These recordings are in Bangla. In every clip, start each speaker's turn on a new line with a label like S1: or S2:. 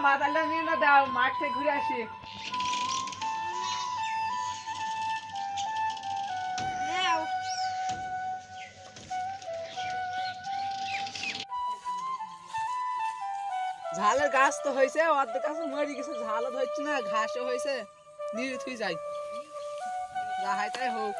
S1: মাথাটা নিয়ে না দাও, মাঠ থেকে ঘুরে আসি। ঝালের গাছ তো হয়েছে, অর্ধেক গাছ মরে গেছে, ঝালও ধরছে না, ঘাসও হয়েছে, নিয়ে থুই যাই, যা হয় তাই হোক।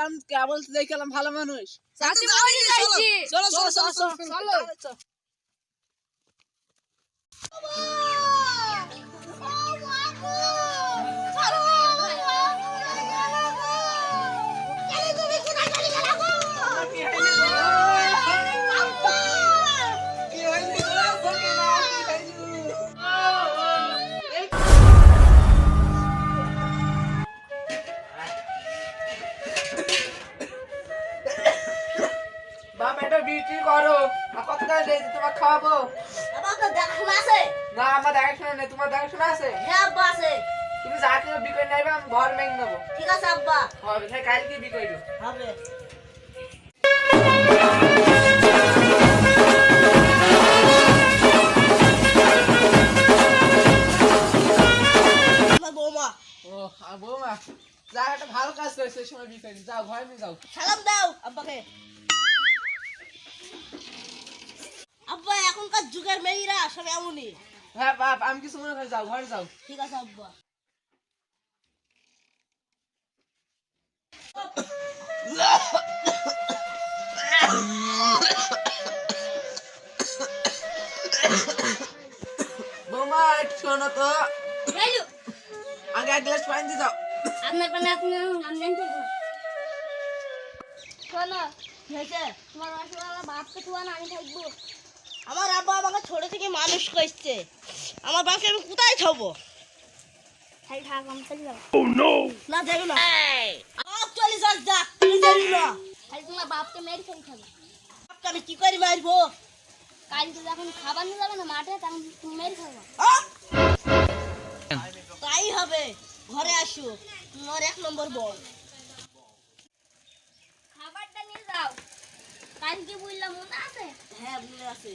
S1: আমি কেবল দেখলাম ভালো মানুষ। চলো চলো চলো চলো চলো। বাপ এটা বিক্রি করো, কত টাকা দিয়ে তোমার খাওয়াবো? না আমার দেখাশোনা নেই, তোমার দেখাশোনা আছে? তুমি যা কিলো বিক্রি নেবে আমি ঘর ভেঙে নেবো।
S2: ঠিক আছে আব্বা,
S1: হবে তাই কালকে বিক্রি করো।
S2: হবে। বৌমা,
S1: ও আর বৌমা যা একটা ভালো কাজ করেছে, সেই সময় বিক্রি যাও ঘরে নিয়ে যাও।
S2: সালাম দাও আব্বাকে। আব্বা এখনকার যুগের মেয়েরা সব এমনই।
S1: হ্যাঁ বাপ আমি কিছু মনে করি, যাও ঘরে যাও।
S2: ঠিক আছে আব্বা।
S1: বৌমা একটু শোনো তো, আগে এক গ্লাস পানি দিয়ে যাও।
S3: আপনার পানে আপনি আমি জানতে শোনো,
S2: হয়েছে?
S3: তোমার বাসা বাপকে তুয়া না আমি থাকবো।
S2: আমার আব্বা আমাকে ছোট থেকে মানুষ করছে, আমার বাবাকে আমি কোথায় খাবো?
S3: খালি থাক আমি চলে যাবো।
S2: না যাবো না, চলে যাস, যা তুই যাবি না।
S3: খালি তোমার বাপকে মেরে ফেলে খাবে।
S2: বাপকে আমি কি করে মারবো?
S3: কালকে যখন খাবার নিয়ে যাবে না মাঠে, তখন তুমি মেরে খাবো।
S2: আহ! তাই হবে, ঘরে আসো, তোমার এক নম্বর বল।
S3: খাবারটা নিয়ে যাও, কালকে বললাম মনে আছে?
S2: হ্যাঁ মনে আছে।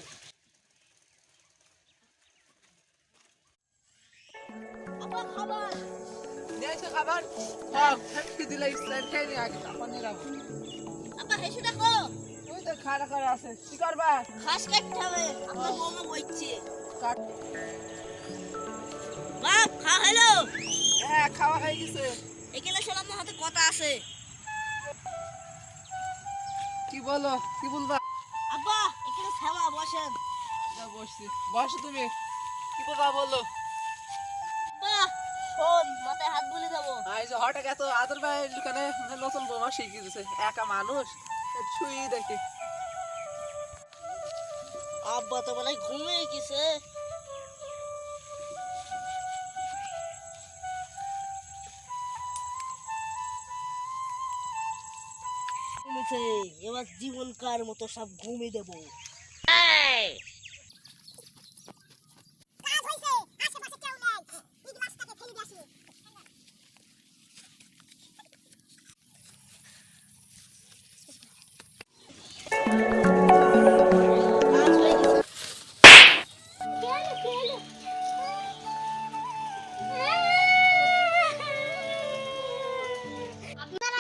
S2: আব্বা খাবার।
S1: দিয়েছো খাবার? হ্যাঁ খেয়ে দিলে খেয়ে নিয়ে আগে তারপর নিয়ে যাবো।
S2: আব্বা হেসে দেখো,
S1: ওই তো খাড়া করে আছে, কি করবা?
S2: ঘাস কাটতে হবে, আমার বৌমা বইছে।
S1: কাট।
S2: বাপ খা হলো?
S1: হ্যাঁ খাওয়া হয়ে গেছে।
S2: এখানে শোন, আমার হাতে কথা আছে।
S1: কি বলো, কি বলবা?
S2: আব্বা এখানে থামা, বসেন।
S1: যা বসছি, বসো তুমি, কি বলবা বলো।
S2: আব্বা শোন, মাথায় হাত বুলে যাবো।
S1: এই যে হঠাৎ এত আদর ভাই দোকানে নতুন বৌমা শিখিয়ে দিছে, একা মানুষ ছুঁই দেখি।
S2: আব্বা তো বলে ঘুমিয়ে গেছে। ঘুমিয়েছে, এবার জীবনকার মতো সব ঘুমিয়ে দেবো।